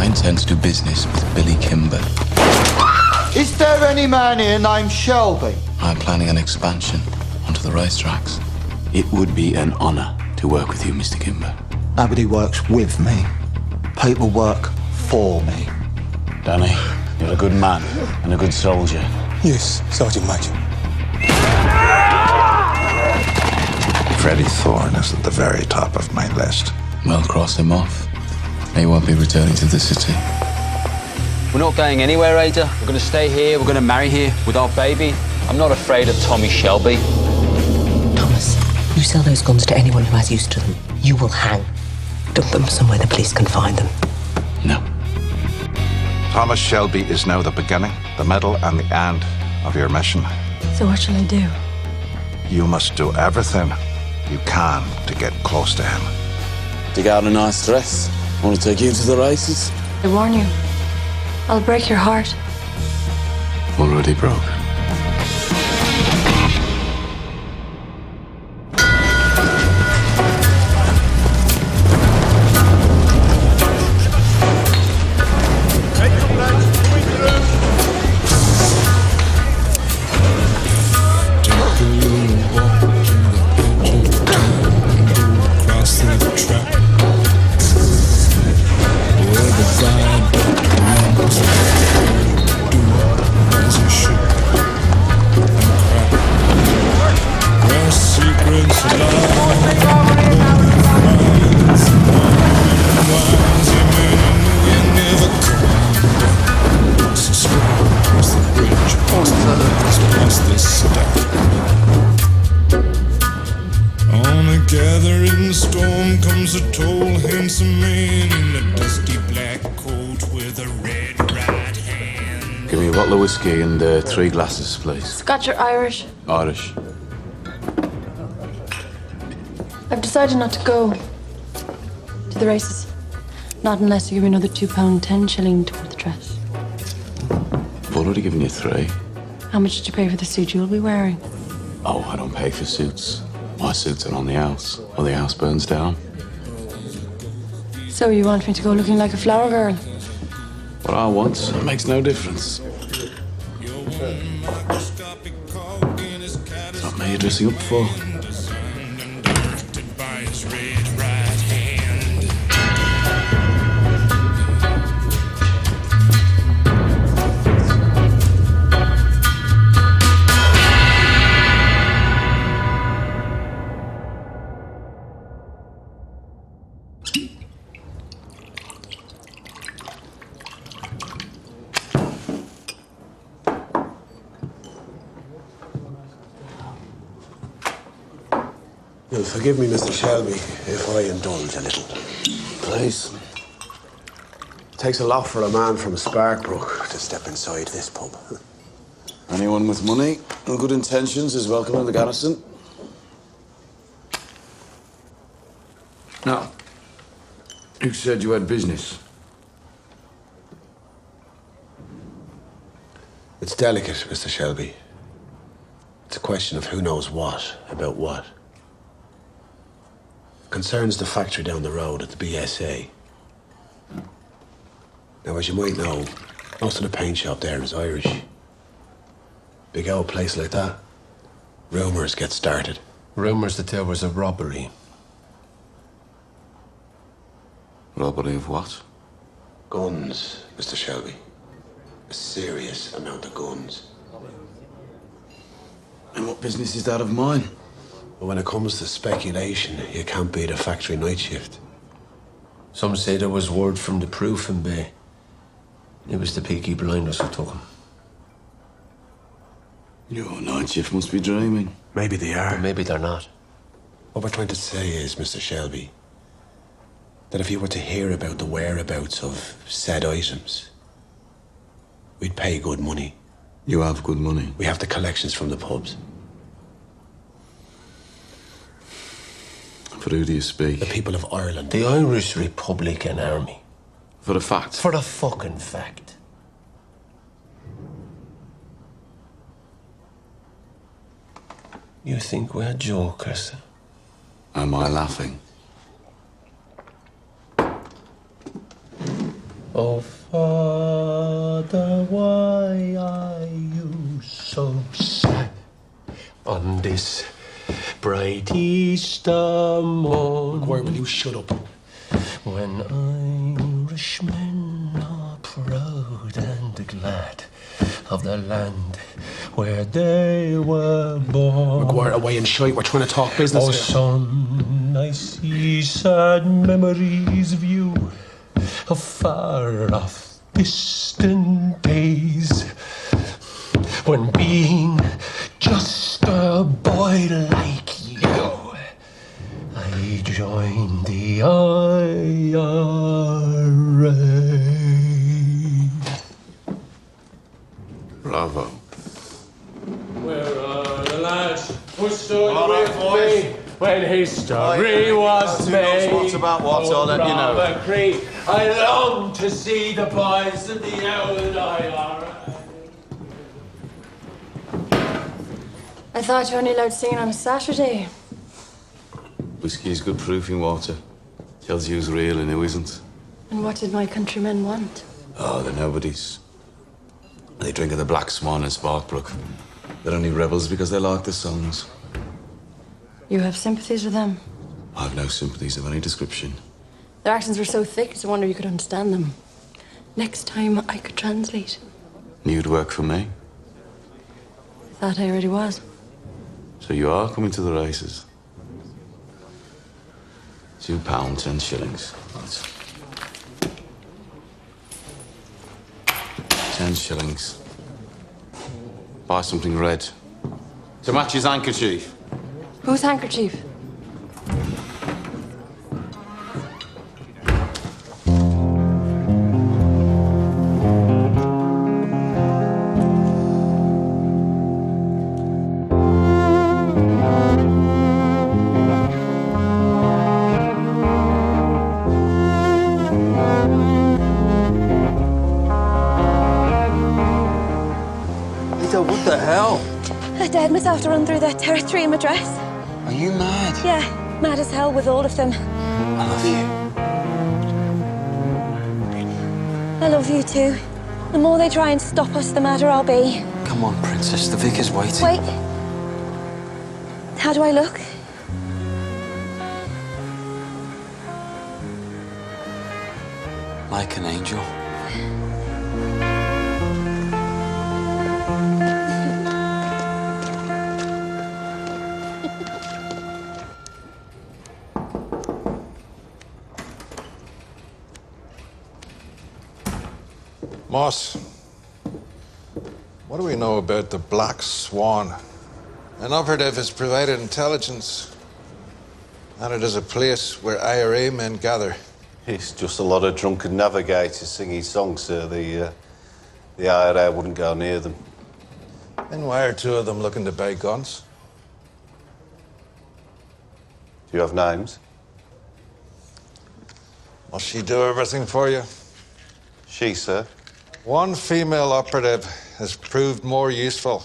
intend to do business with Billy Kimber. Is there any man here named Shelby? I'm planning an expansion onto the racetracks. It would be an honor to work with you, Mr. Kimber. Nobody works with me. People work for me. Danny, you're a good man and a good soldier. Yes, Sergeant Major. Freddie Thorne is at the very top of my list. Well, cross him off. He won't be returning to the city. We're not going anywhere, Ada. We're going to stay here. We're going to marry here with our baby. I'm not afraid of Tommy Shelby. Thomas, you sell those guns to anyone who has use to them, you will hang. Dump them somewhere the police can find them. No. Thomas Shelby is now the beginning, the middle, and the end of your mission. So what shall I do? You must do everything you can to get close to him. Dig out a nice dress. Want to take you to the races? I warn you, I'll break your heart. Already broke. Whiskey and 3 glasses, please. Scotch or Irish? Irish. I've decided not to go to the races. Not unless you give me another £2 10 shilling toward the dress. I've already given you 3. How much did you pay for the suit you'll be wearing? Oh, I don't pay for suits. My suits are on the house, or the house burns down. So you want me to go looking like a flower girl? What I want, it makes no difference. It's not me you're dressing up for. You'll forgive me, Mr. Shelby, if I indulge a little. Please. It takes a lot for a man from Sparkbrook to step inside this pub. Anyone with money and good intentions is welcome in the garrison. Now, you said you had business. It's delicate, Mr. Shelby. It's a question of who knows what about what. Concerns the factory down the road at the BSA. Now, as you might know, most of the paint shop there is Irish. Big old place like that, rumours get started. Rumours that there was a robbery. Robbery of what? Guns, Mr. Shelby. A serious amount of guns. And what business is that of mine? But when it comes to speculation, you can't beat a factory night shift. Some say there was word from the proof in Bay. It was the Peaky Blinders who took him. Your night shift must be dreaming. Maybe they are. But maybe they're not. What we're trying to say is, Mr. Shelby, that if you were to hear about the whereabouts of said items, we'd pay good money. You have good money? We have the collections from the pubs. For who do you speak? The people of Ireland. The Irish Republican Army. For the fact? For the fucking fact. You think we're jokers? Am I laughing? Oh, Father, why are you so sad on this bright Easter morn? McGuire, will you shut up? When Irishmen are proud and glad of the land where they were born. McGuire, away and shite. We're trying to talk business Oh, here. son, I see sad memories of you, of far off distant days, when being just a boy like you, I joined the IRA. Bravo. Where are the lads who stood with me when history was made? What about what? I'll let you know. Robert Creed, I long to see the boys of the old IRA. I thought you were only allowed singing on a Saturday. Whiskey is good proofing water. Tells you who's real and who isn't. And what did my countrymen want? Oh, they're nobodies. They drink of the Black Swan and Sparkbrook. They're only rebels because they like the songs. You have sympathies with them. I've no sympathies of any description. Their accents were so thick, it's a wonder you could understand them. Next time I could translate. You'd work for me. I thought I already was. So you are coming to the races. £2, 10 shillings. Right. 10 shillings. Buy something red. To match his handkerchief. Whose handkerchief? What the hell? The dead must have to run through their territory in my dress. Are you mad? Yeah, mad as hell with all of them. I love you. I love you too. The more they try and stop us, the madder I'll be. Come on, Princess. The vicar's waiting. Wait. How do I look? Like an angel. Moss, what do we know about the Black Swan? An operative has provided intelligence that it is a place where IRA men gather. It's just a lot of drunken navigators singing songs, sir. The IRA wouldn't go near them. And why are two of them looking to buy guns? Do you have names? Must she do everything for you? She, sir. One female operative has proved more useful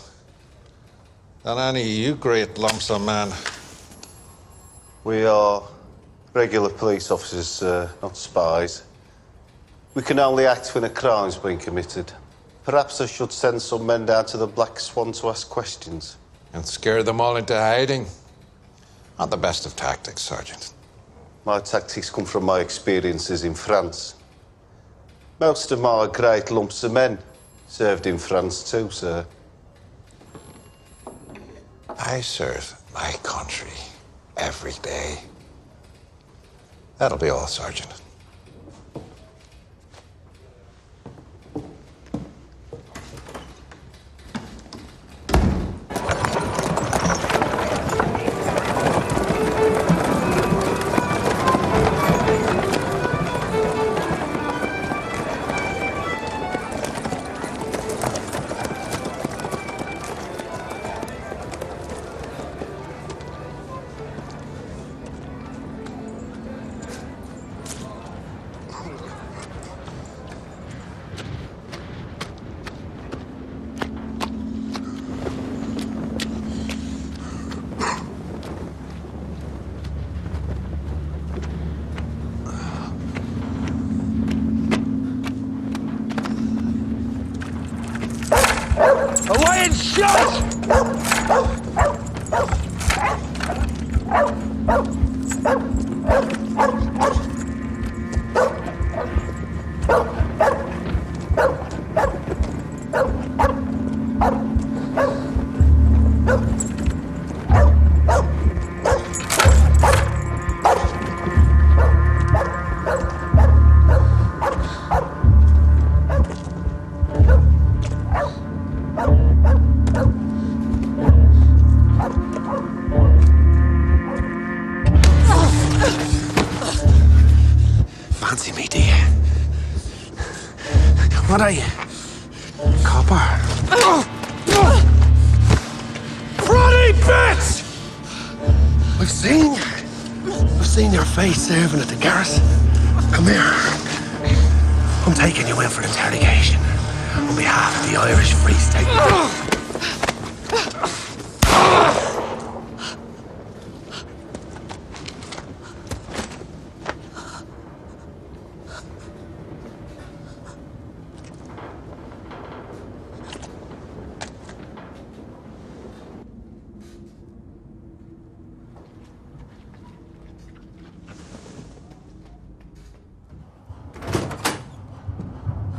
than any you great lumps of man. We are regular police officers, sir, not spies. We can only act when a crime's been committed. Perhaps I should send some men down to the Black Swan to ask questions. And scare them all into hiding. Not the best of tactics, Sergeant. My tactics come from my experiences in France. Most of my great lumps of men served in France too, sir. I serve my country every day. That'll be all, Sergeant. Fancy me, do you? What are you? Copper? Bloody bitch! I've seen your face serving at the garrison. Come here. I'm taking you in for interrogation on behalf of the Irish Free State.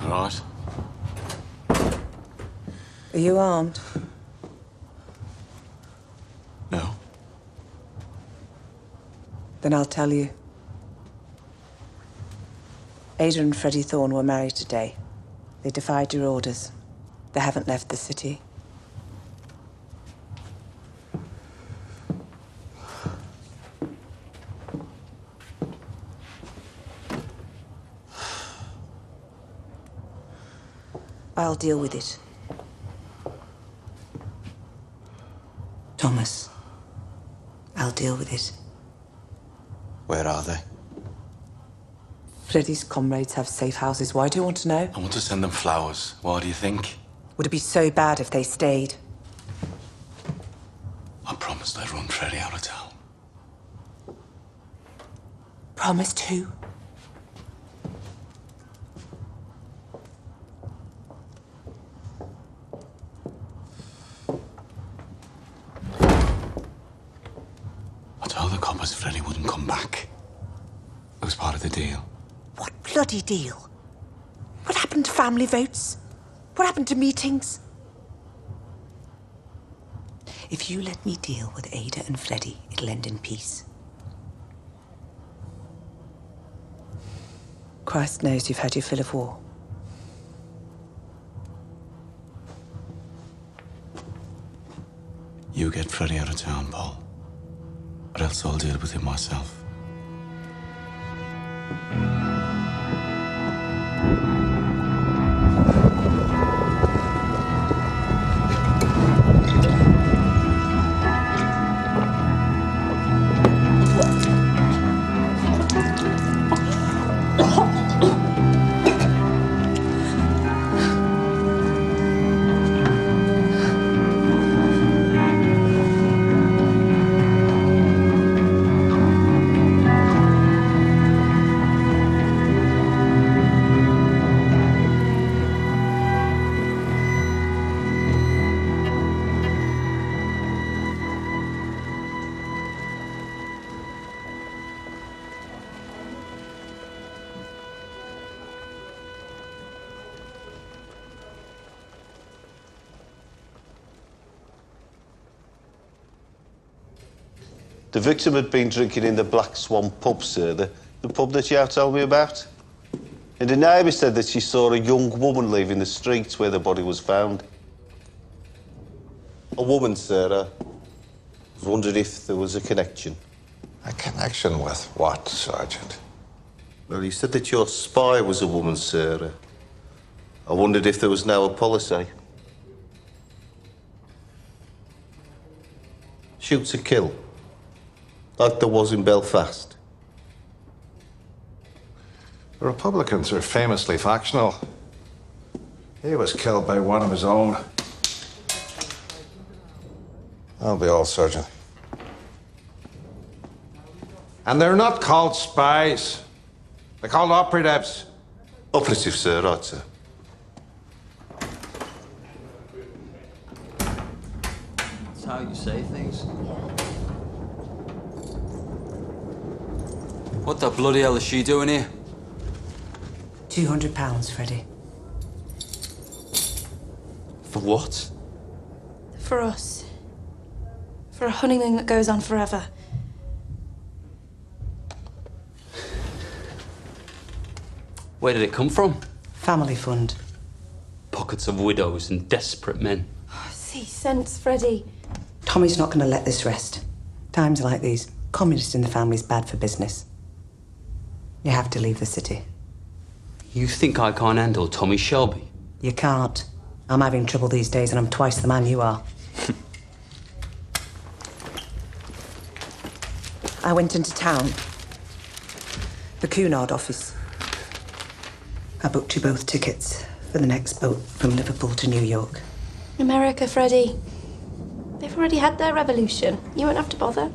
Right. Are you armed? No. Then I'll tell you. Ada and Freddie Thorne were married today. They defied your orders. They haven't left the city. I'll deal with it. Thomas, I'll deal with it. Where are they? Freddie's comrades have safe houses. Why do you want to know? I want to send them flowers. Why do you think? Would it be so bad if they stayed? I promised I'd run Freddie out of town. Promised who? I told the coppers Freddie wouldn't come back. It was part of the deal. What bloody deal? What happened to family votes? What happened to meetings? If you let me deal with Ada and Freddie, it'll end in peace. Christ knows you've had your fill of war. You get Freddie out of town, Paul. Or else I'll deal with him myself. The victim had been drinking in the Black Swan pub, sir, the pub that you told me about. And the neighbour said that she saw a young woman leaving the street where the body was found. A woman, sir. I wondered if there was a connection. A connection with what, Sergeant? Well, you said that your spy was a woman, sir. I wondered if there was now a policy. Shoot to kill. Like there was in Belfast. The Republicans are famously factional. He was killed by one of his own. That'll be all, Sergeant. And they're not called spies. They're called operatives. Operative, sir, right, sir. how you say things. What the bloody hell is she doing here? £200, Freddie. For what? For us. For a honeymoon that goes on forever. Where did it come from? Family fund. Pockets of widows and desperate men. See sense, Freddie. Tommy's not going to let this rest. Times like these, communist in the family's bad for business. You have to leave the city. You think I can't handle Tommy Shelby? You can't. I'm having trouble these days and I'm twice the man you are. I went into town. The Cunard office. I booked you both tickets for the next boat from Liverpool to New York. America, Freddie. They've already had their revolution. You won't have to bother.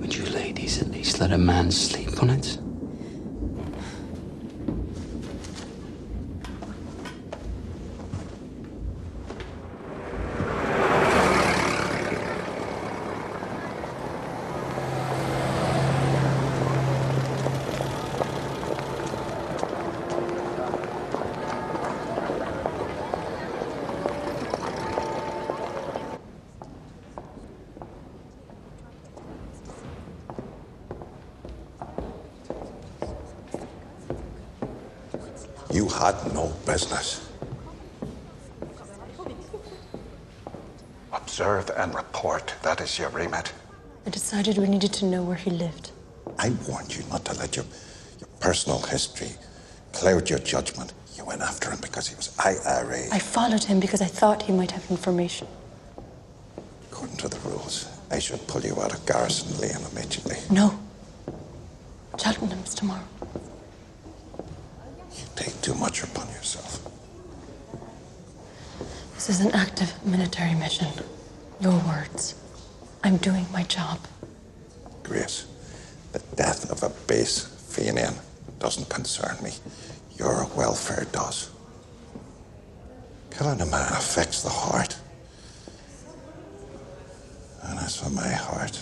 Would you ladies at least let a man sleep on it? You had no business. Observe and report. That is your remit. I decided we needed to know where he lived. I warned you not to let your personal history cloud your judgment. You went after him because he was IRA. I followed him because I thought he might have information. According to the rules, I should pull you out of Garrison Lane immediately. No. Cheltenham's tomorrow. You take too much upon yourself. This is an active military mission. Your words. I'm doing my job. Grace, the death of a base Fenian doesn't concern me. Your welfare does. Killing a man affects the heart. And as for my heart,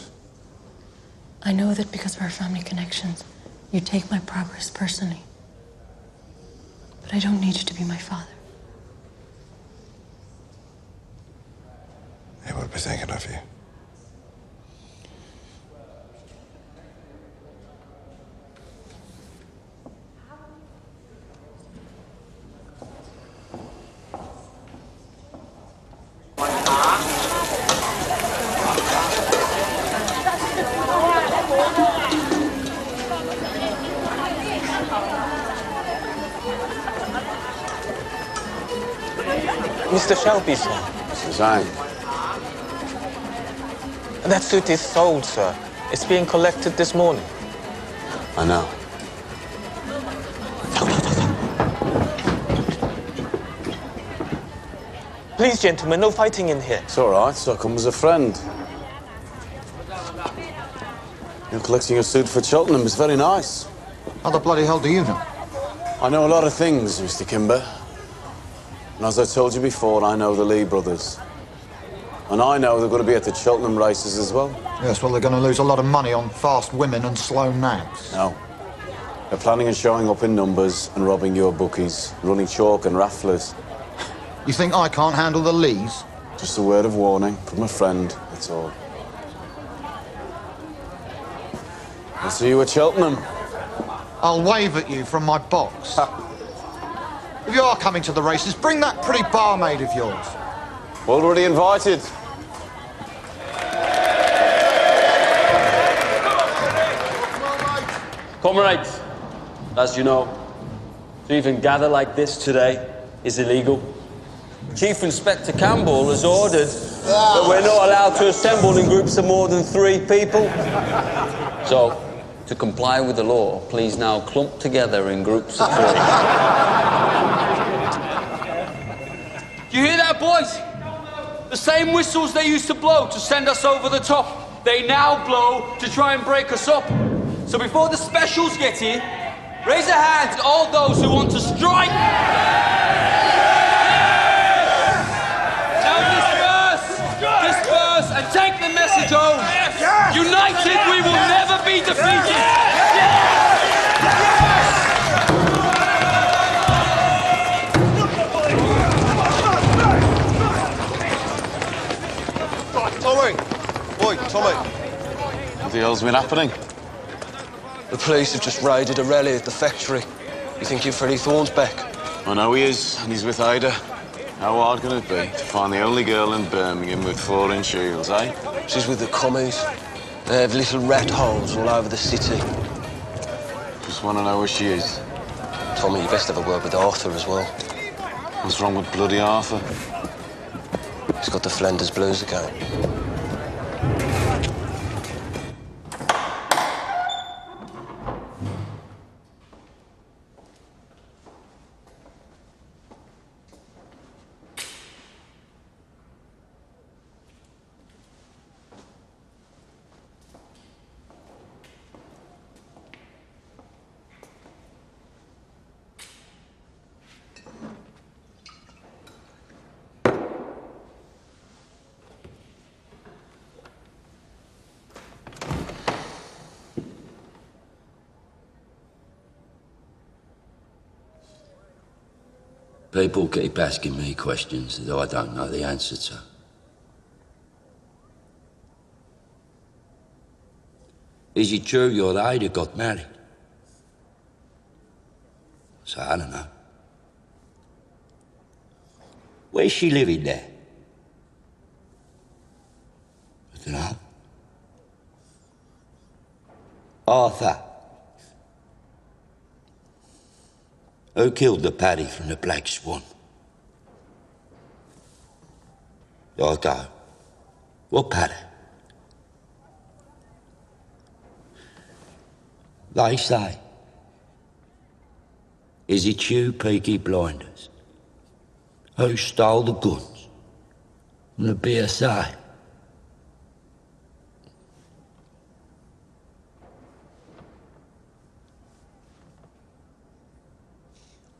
I know that because of our family connections, you take my progress personally. But I don't need you to be my father. I will be thinking of you. Mr. Shelby, sir. This is I. That suit is sold, sir. It's being collected this morning. I know. Please, gentlemen, no fighting in here. It's all right. So I come as a friend. You're collecting a suit for Cheltenham. It's very nice. How the bloody hell do you know? I know a lot of things, Mr. Kimber. And as I told you before, I know the Lee brothers. And I know they're going to be at the Cheltenham races as well. Yes, well, they're going to lose a lot of money on fast women and slow nags. No. They're planning on showing up in numbers and robbing your bookies, running chalk and rafflers. You think I can't handle the Lees? Just a word of warning from a friend, that's all. I'll see you at Cheltenham. I'll wave at you from my box. If you are coming to the races, bring that pretty barmaid of yours. Already invited. Comrades, as you know, to even gather like this today is illegal. Chief Inspector Campbell has ordered that we're not allowed to assemble in groups of more than 3 people. So, to comply with the law, please now clump together in groups of 3. Do you hear that, boys? The same whistles they used to blow to send us over the top, they now blow to try and break us up. So before the specials get here, Raise a hand to all those who want to strike. Now disperse and take the message home. United, we will never be defeated. Tommy! Oi, Tommy! What the hell's been happening? The police have just raided a rally at the factory. You think you're Freddie Thorn's back? I know he is, and he's with Ida. How hard can it be to find the only girl in Birmingham with 4-inch heels, eh? She's with the commies. They have little rat holes all over the city. Just want to know where she is. Tommy, you best have a word with Arthur as well. What's wrong with bloody Arthur? He's got the Flanders blues again. People keep asking me questions that I don't know the answer to. Is it true your Ida got married? So I don't know. Where's she living there? I don't know. Arthur. Who killed the Paddy from the Black Swan? I go. What Paddy? They say. Is it you, Peaky Blinders, who stole the guns from the BSA?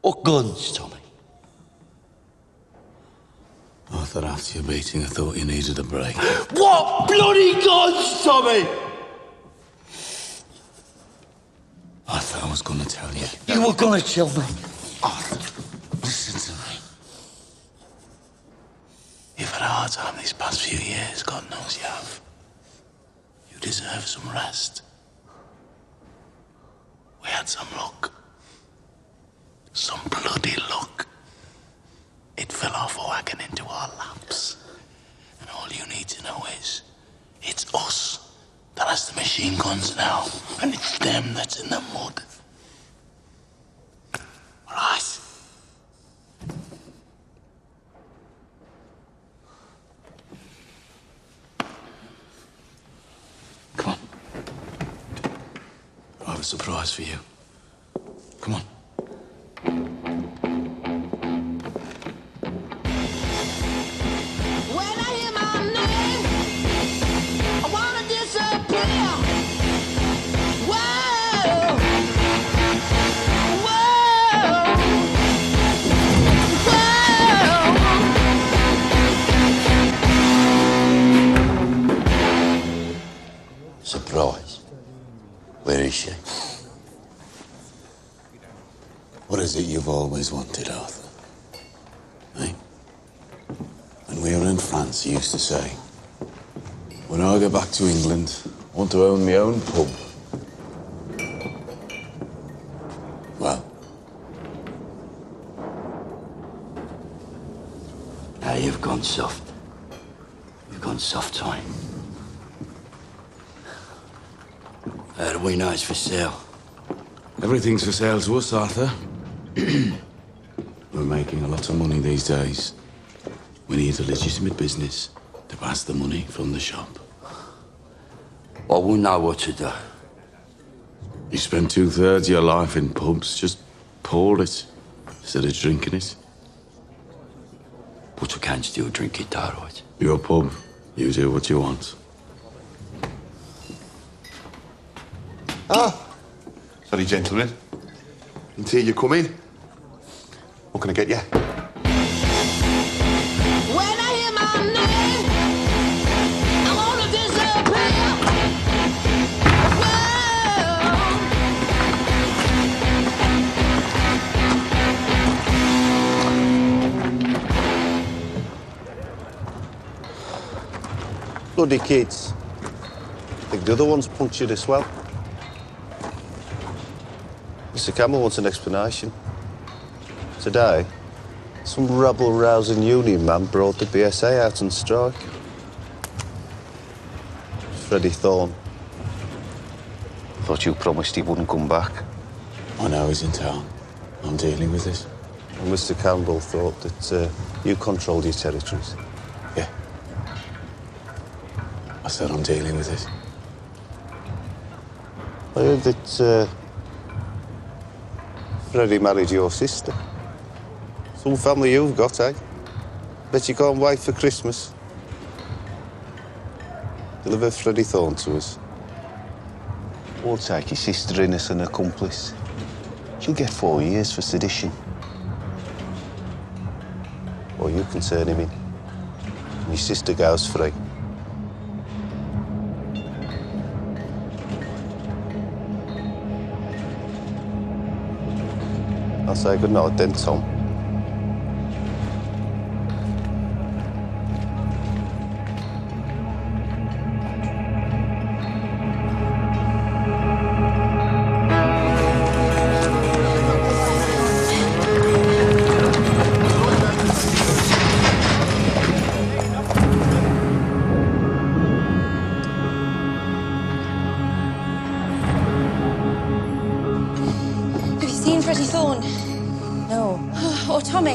What guns, Tommy? Arthur, after your beating, I thought you needed a break. What bloody guns, Tommy? Arthur, I was going to tell you. You were going to tell me. Arthur, listen to me. You've had a hard time these past few years, God knows you have. You deserve some rest. We had some luck. Some bloody luck. It fell off a wagon into our laps. And all you need to know is, it's us that has the machine guns now, and it's them that's in the mud. All right? Come on. I have a surprise for you. Come on. Surprise. Where is she? What is it you've always wanted, Arthur? Eh? When we were in France, you used to say, when I get back to England, I want to own my own pub. Well. Now you've gone soft. You've gone soft, Tommy. How do we know it's for sale? Everything's for sale to us, Arthur. We're making a lot of money these days. We need a legitimate business to pass the money from the shop. I will know what to do. You spend 2/3 of your life in pubs. Just pour it instead of drinking it. But I can still drink it, all right? Your pub. You do what you want. Ah, sorry, gentlemen. Until you come in. What can I get you? When I hear my name, I wanna disappear. Bloody kids. I think the other one's punctured as well. Mr. Campbell wants an explanation. Today, some rabble-rousing union man brought the BSA out on strike. Freddie Thorne. Thought you promised he wouldn't come back. I know he's in town. I'm dealing with this. And Mr. Campbell thought that you controlled your territories. Yeah. I said I'm dealing with it. I heard that Freddie married your sister. Some family you've got, eh? Bet you can't wait for Christmas. Deliver Freddie Thorne to us. Or take your sister in as an accomplice. She'll get 4 years for sedition. Or you can turn him in. And your sister goes free. I'll say good night then, Tom. Have you seen Freddie Thorne? No. Or Tommy? I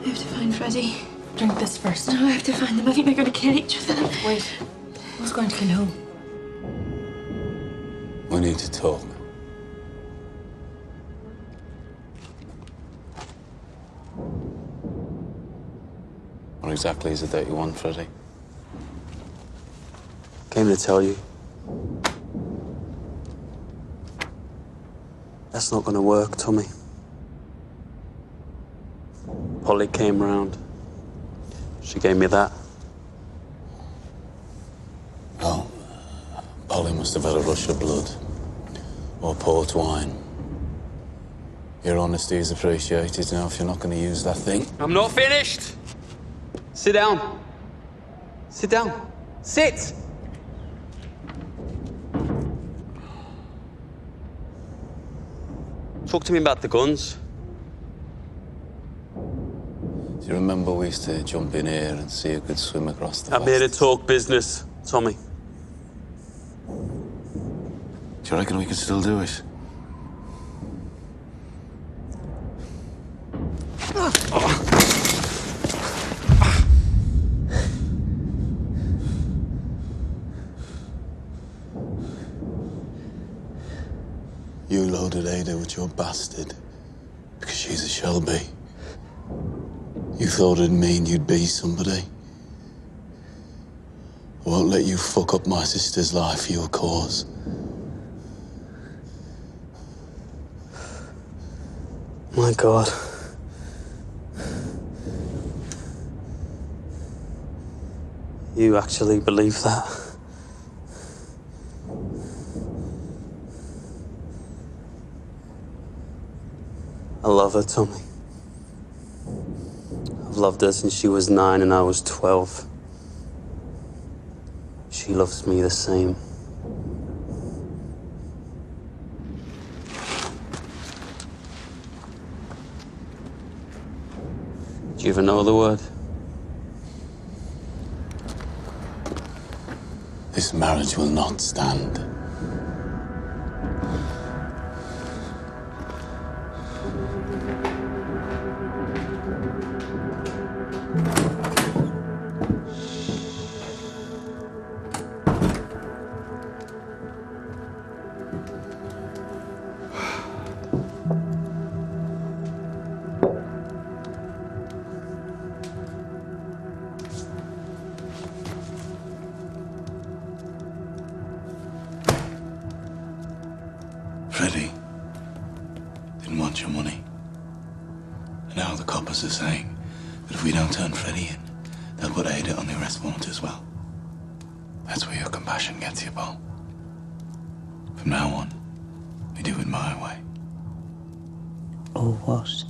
have to find Freddie. Drink this first. No, I have to find them. I think they're going to kill each of them. Wait. Who's going to kill who? We need to talk. What exactly is it that you want, Freddie? Came to tell you. That's not gonna work, Tommy. Polly came round. She gave me that. Well, Polly must have had a rush of blood. Or port wine. Your honesty is appreciated now if you're not going to use that thing. I'm not finished! Sit down. Sit down. Sit! Talk to me about the guns. Do you remember we used to jump in here and see who could swim across the I'm here to talk business, Tommy. Do you reckon we could still do it? You loaded Ada with your bastard because she's a Shelby. You thought it'd mean you'd be somebody. I won't let you fuck up my sister's life for your cause. My God. You actually believe that? I love her, Tommy. I've loved her since she was 9 and I was 12. She loves me the same. Do you even know the word? This marriage will not stand. Freddie didn't want your money. And now the coppers are saying that if we don't turn Freddie in, they'll put Ada on the arrest warrant as well. That's where your compassion gets you, Paul. From now on, we do it my way. Or what?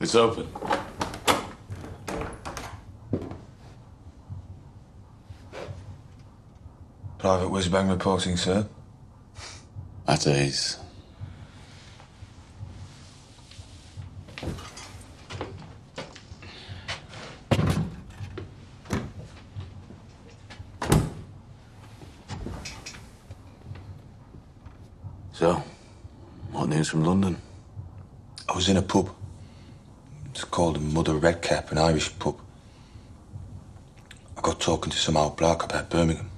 It's open. Private whiz-bang reporting, sir. At ease. So, what news from London? I was in a pub. It's called Mother Redcap, an Irish pub. I got talking to some old bloke about Birmingham.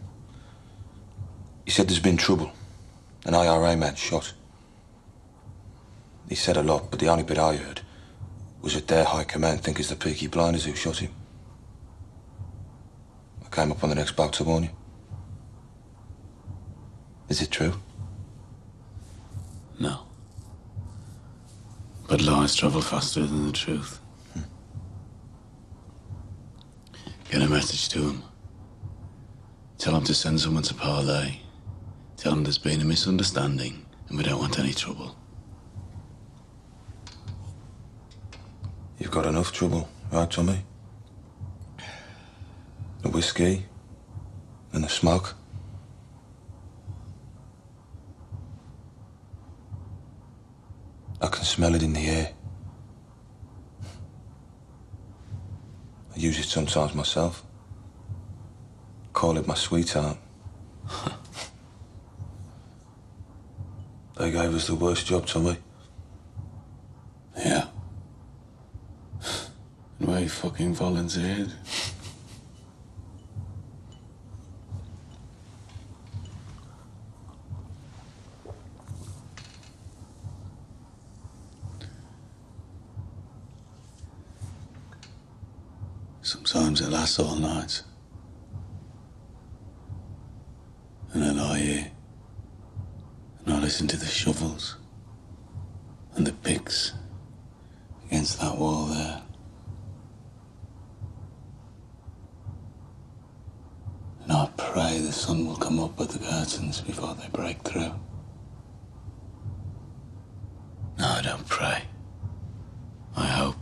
He said there's been trouble. An IRA man shot. He said a lot, but the only bit I heard was that their high command think it's the Peaky Blinders who shot him. I came up on the next boat to warn you. Is it true? No. But lies travel faster than the truth. Get a message to him. Tell him to send someone to parley. Tell him there's been a misunderstanding and we don't want any trouble. You've got enough trouble, right, Tommy? The whiskey and the smoke. I can smell it in the air. I use it sometimes myself. Call it my sweetheart. They gave us the worst job, Tommy. Yeah. And we fucking volunteered. Sometimes it lasts all night. And I lie here and I listen to the shovels and the picks against that wall there. And I pray the sun will come up at the curtains before they break through. No, I don't pray. I hope.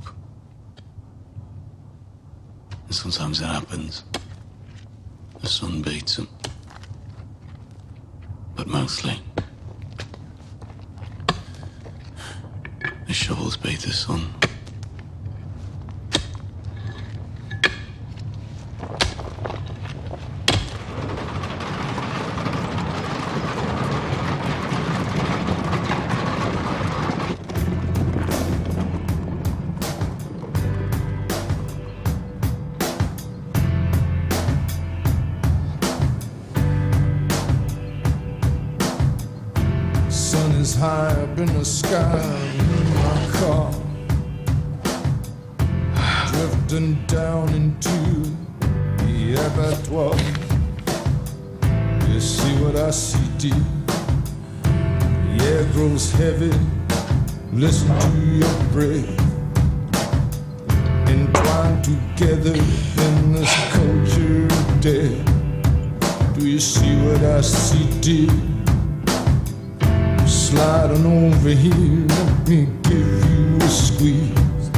And sometimes it happens. The sun beats them. But mostly, The shovels beat the sun. High up in the sky in my car, drifting down into the abattoir. You see what I see, dear? The air grows heavy. Listen to your breath, entwined together in this culture of death. Do you see what I see, dear? Slide on over here, let me give you a squeeze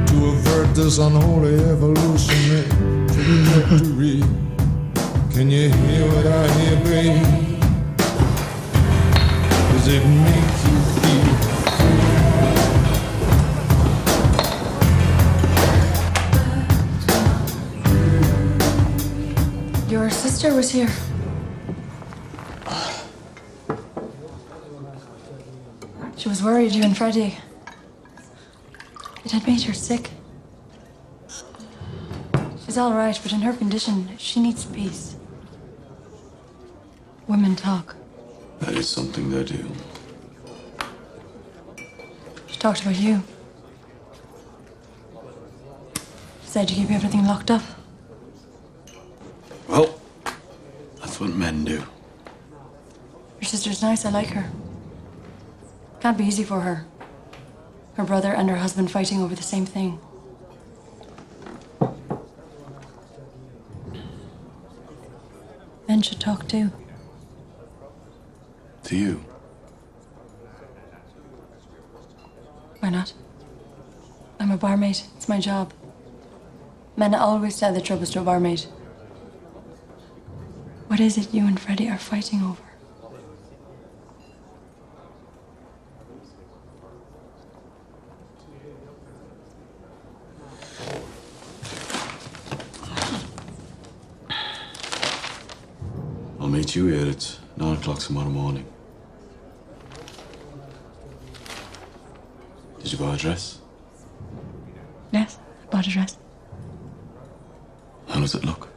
to avert this unholy evolutionary trajectory. Can you hear what I hear, babe? Does it make you feel free? Your sister was here. She was worried, you and Freddie. It had made her sick. She's all right, but in her condition, she needs peace. Women talk. That is something they do. She talked about you. She said you keep everything locked up. Well, that's what men do. Your sister's nice, I like her. Can't be easy for her. Her brother and her husband fighting over the same thing. Men should talk too. To you? Why not? I'm a barmaid. It's my job. Men always tell their troubles to a barmaid. What is it you and Freddie are fighting over? I'll meet you here at 9 o'clock tomorrow morning. Did you buy a dress? Yes, I bought a dress. How does it look?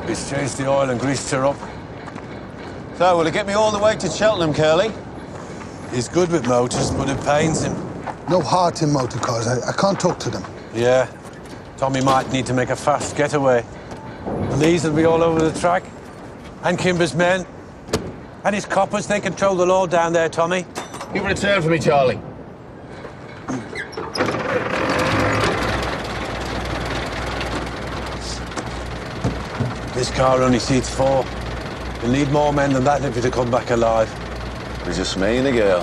He's changed the oil and greased her up. So, will it get me all the way to Cheltenham, Curly? He's good with motors, but it pains him. No heart in motor cars. I can't talk to them. Yeah. Tommy might need to make a fast getaway. And these will be all over the track. And Kimber's men. And his coppers, they control the law down there, Tommy. Give it a turn for me, Charlie. This car only seats 4. You'll need more men than that if you're to come back alive. It's just me and a girl.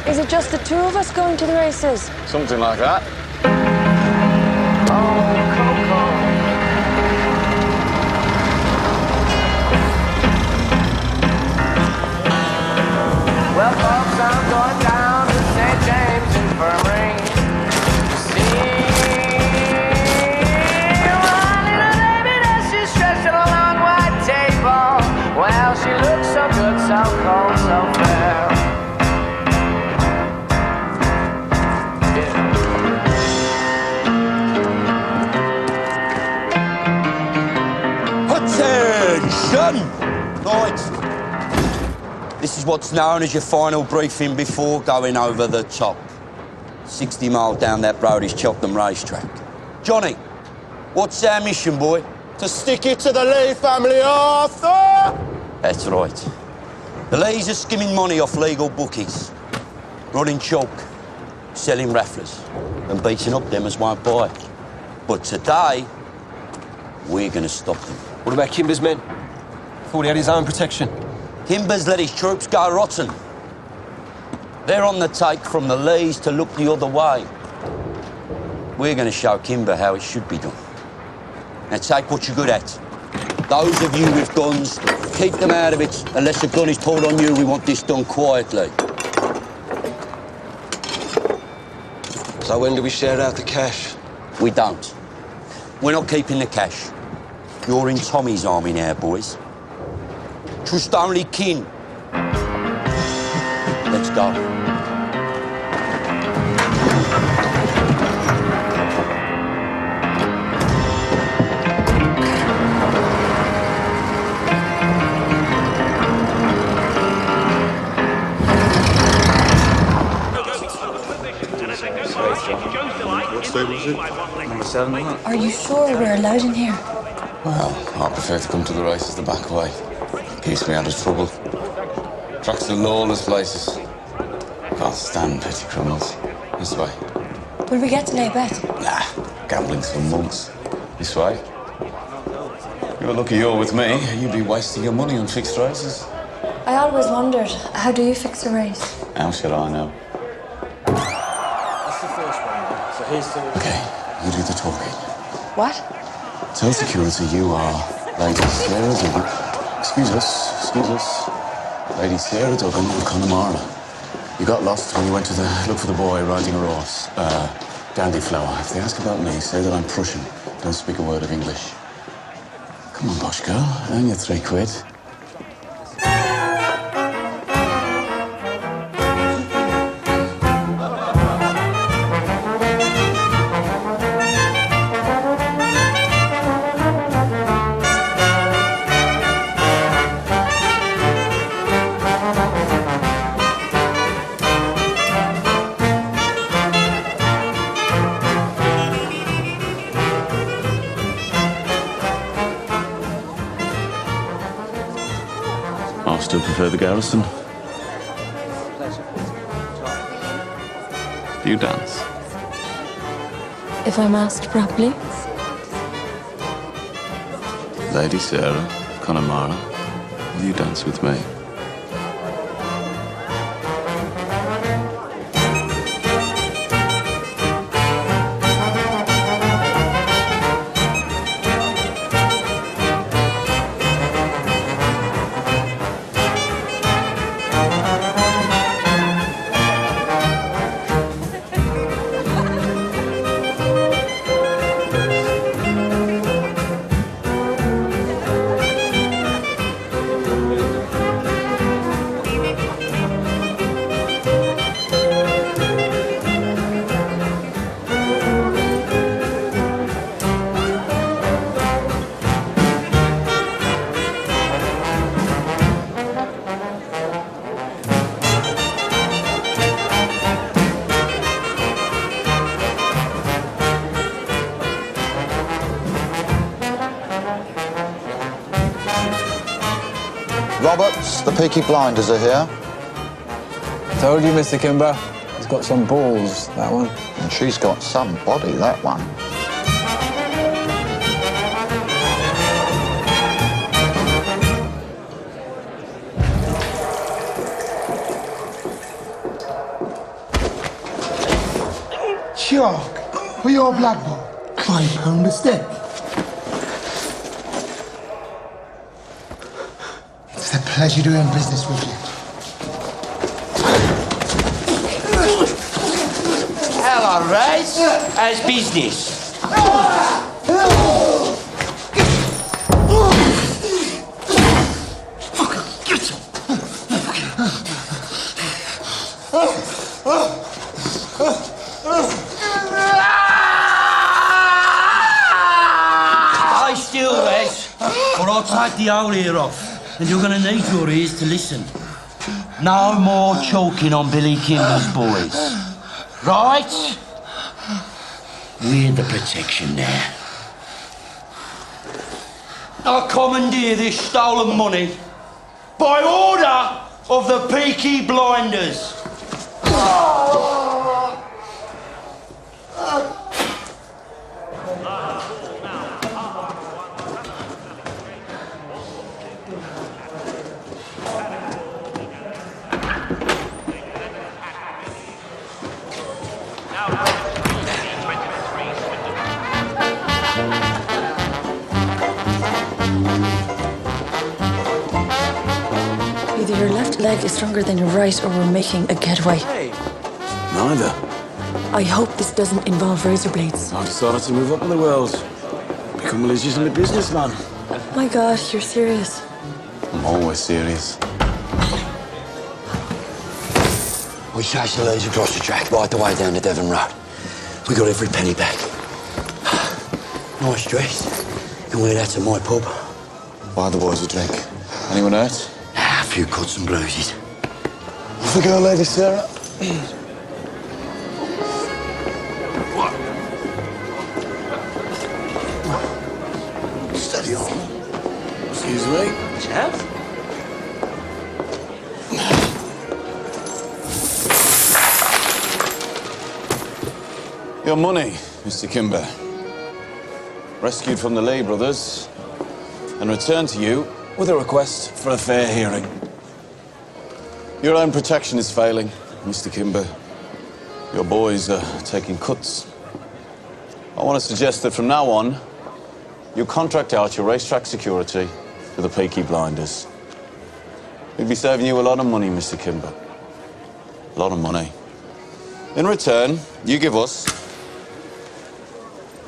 Is it just the two of us going to the races? Something like that. Well, folks, I'm going down to St. James Infirmary to see my little baby as she's stretched on a long white table. Well, she looks so good, so cold, so fair. Attention! Right. This is what's known as your final briefing before going over the top. 60 miles down that road is Cheltenham Racetrack. Johnny, what's our mission, boy? To stick it to the Lee family, Arthur! That's right. The Lees are skimming money off legal bookies, running chalk, selling rafflers, and beating up them as won't buy. But today, we're going to stop them. What about Kimber's men? Thought he had his own protection. Kimber's let his troops go rotten. They're on the take from the Lees to look the other way. We're going to show Kimber how it should be done. Now take what you're good at. Those of you with guns, keep them out of it. Unless a gun is pulled on you, we want this done quietly. So when do we share out the cash? We don't. We're not keeping the cash. You're in Tommy's army now, boys. Trust only kin. Let's go. What stable is it? Number 7, isn't it? Are you sure we're allowed in here? Well, I prefer to come to the races the back way. Keeps me out of trouble. Tracks to lawless places. Can't stand petty criminals. This way. Will we get to lay bet? Nah, gambling's for monks. This way. You're lucky you're with me. You'd be wasting your money on fixed races. I always wondered, how do you fix a race? How should I know? That's the first one. So here's the... Okay, you do the talking. What? Tell security you are Lady Sarah Duggan. Excuse us. Lady Sarah Duggan of Connemara. You got lost when you went to look for the boy riding a horse. Dandy flower. If they ask about me, say that I'm Prussian. Don't speak a word of English. Come on, posh girl. Earn your £3. I still prefer the garrison. Do you dance? If I'm asked properly. Lady Sarah, Connemara, will you dance with me? Roberts, the Peaky Blinders are here. Told you, Mr. Kimber. He's got some balls, that one. And she's got some body, that one. Chuck, for your blood bowl. £5 a step. It's a pleasure doing business with you. Hello, Raz. How's business? Stay still, Raz, or I'll take the whole ear off, and you're going to need your ears to listen. No more choking on Billy Kimber's boys. Right? We're the protection now. I commandeer this stolen money by order of the Peaky Blinders. Either your left leg is stronger than your right, or we're making a getaway. Neither. I hope this doesn't involve razor blades. I've decided to move up in the world. Become a legitimate businessman. My God, you're serious. I'm always serious. We chased the lads across the track right the way down the Devon Road. We got every penny back. Nice dress. And we're out to my pub. Buy the boys a drink. Anyone hurt? A few cuts and bruises. Off the girl, Lady Sarah. Steady on. Excuse me. Chap? Your money, Mr. Kimber. Rescued from the Lee brothers and returned to you with a request for a fair hearing. Your own protection is failing, Mr. Kimber. Your boys are taking cuts. I want to suggest that from now on, you contract out your racetrack security to the Peaky Blinders. We'd be saving you a lot of money, Mr. Kimber. A lot of money. In return, you give us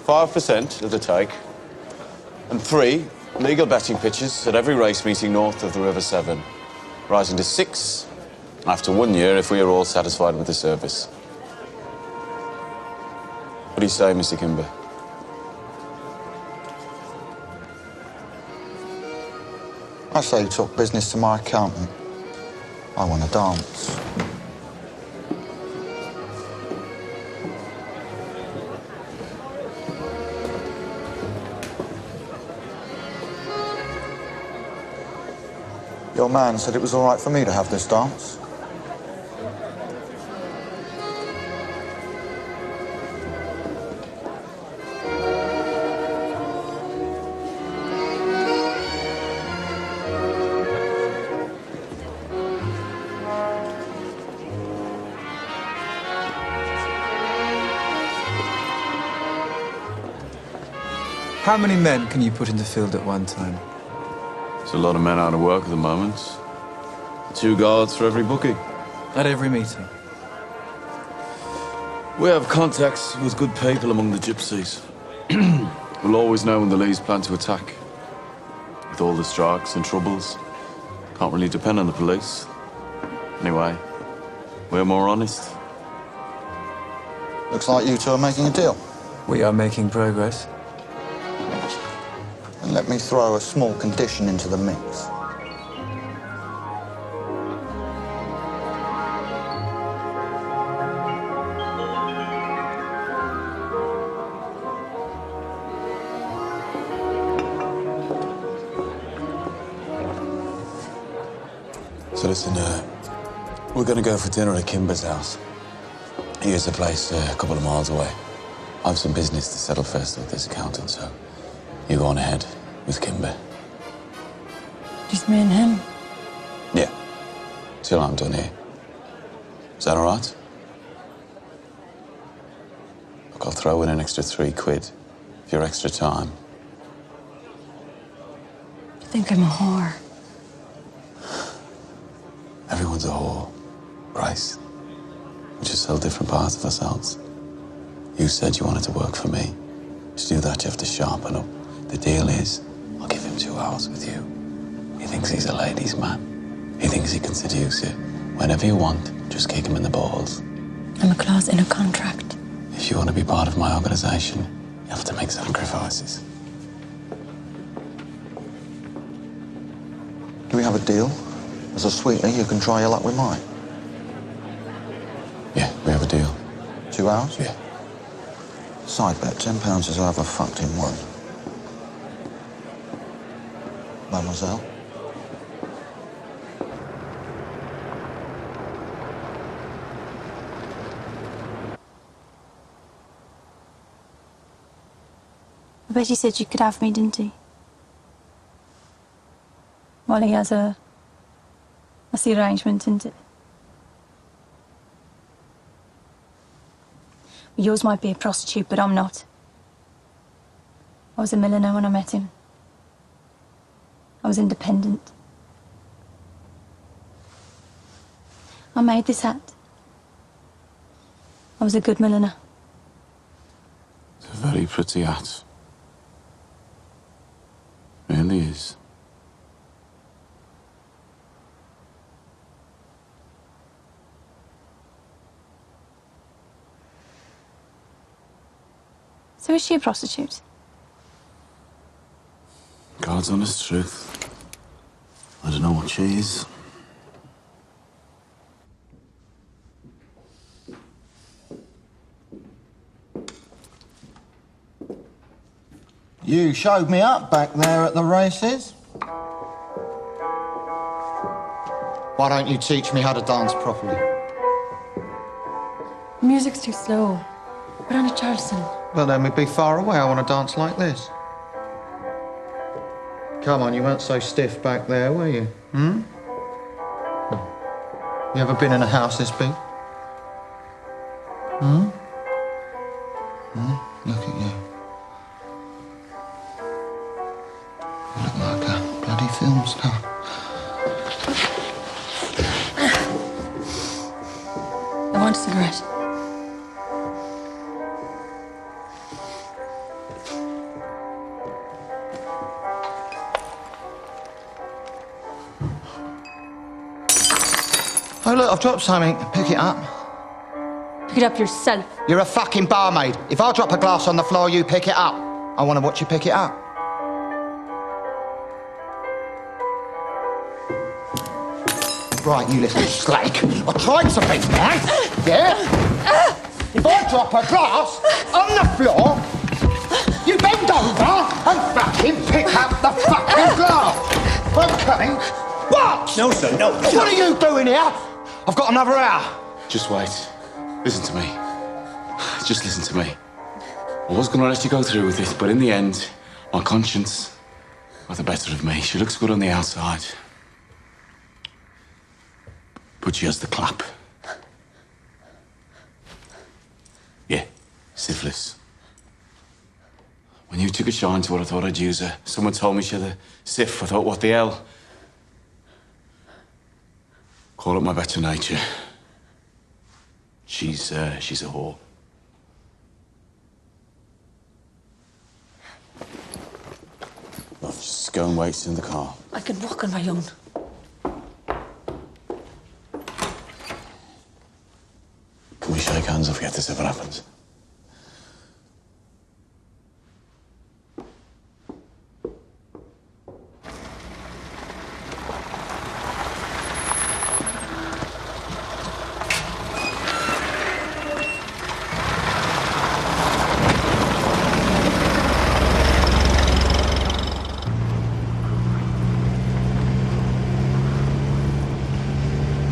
5% of the take and 3 legal betting pitches at every race meeting north of the River Severn, rising to 6 after 1 year if we are all satisfied with the service. What do you say, Mr. Kimber? I say you talk business to my accountant. I want to dance. Your man said it was all right for me to have this dance. How many men can you put in the field at one time? There's a lot of men out of work at the moment. 2 guards for every bookie. At every meeting? We have contacts with good people among the gypsies. We'll always know when the Lees plan to attack. With all the strikes and troubles, can't really depend on the police. Anyway, we're more honest. Looks like you two are making a deal. We are making progress. And let me throw a small condition into the mix. So listen, we're gonna go for dinner at Kimber's house. Here's a place a couple of miles away. I've some business to settle first with this accountant, so you go on ahead with Kimber. Just me and him. Yeah, till I'm done here. Is that all right? Look, I'll throw in an extra £3 for your extra time. You think I'm a whore? Everyone's a whore, Grace. We just sell different parts of ourselves. You said you wanted to work for me. To do that, you have to sharpen up. The deal is, I'll give him 2 hours with you. He thinks he's a ladies' man. He thinks he can seduce you. Whenever you want, just kick him in the balls. I'm a clause in a contract. If you want to be part of my organisation, you have to make sacrifices. Do we have a deal? As a sweetener, you can try your luck with mine. Yeah, we have a deal. 2 hours? Yeah. Side bet, £10 is over fucked in one. Mademoiselle? I bet he said you could have me, didn't he? Well, he has a... That's the arrangement, isn't it? Yours might be a prostitute, but I'm not. I was a milliner when I met him. I was independent. I made this hat. I was a good milliner. It's a very pretty hat. Really is. So is she a prostitute? God's honest truth. I don't know what she is. You showed me up back there at the races. Why don't you teach me how to dance properly? The music's too slow. Put on a Charleston. Well, then we'd be far away. I want to dance like this. Come on, you weren't so stiff back there, were you? Hmm? You ever been in a house this big? Hmm? Hmm? Look at you. You look like a bloody film star. I want a cigarette. Oh, look, I've dropped something. Pick it up. Pick it up yourself. You're a fucking barmaid. If I drop a glass on the floor, you pick it up. I want to watch you pick it up. Right, you little slake. I tried to be nice, yeah? If I drop a glass on the floor, you bend over and fucking pick up the fucking glass. Okay? What? No, sir, no. What are you doing here? I've got another hour. Just wait. Listen to me. Just listen to me. I was going to let you go through with it, but in the end, my conscience got the better of me. She looks good on the outside. But she has the clap. Yeah, syphilis. When you took a shine to her, I thought I'd use her. Someone told me she had a syph. I thought, what the hell? Call it my better nature. She's a whore. Love, just go and wait in the car. I can walk on my own. Can we shake hands and forget this ever happens?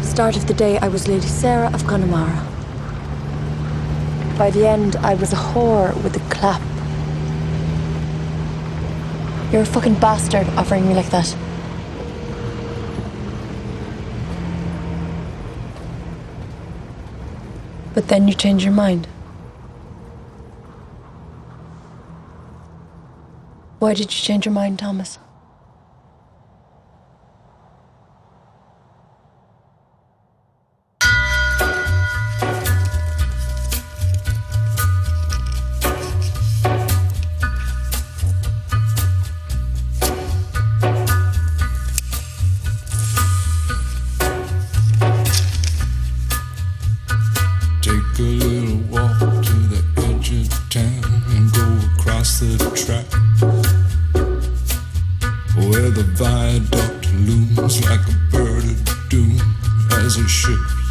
Start of the day, I was Lady Sarah of Connemara. By the end, I was a whore with a clap. You're a fucking bastard offering me like that. But then you change your mind. Why did you change your mind, Thomas? Take a little walk to the edge of town and go across the track where the viaduct looms like a bird of doom as it ships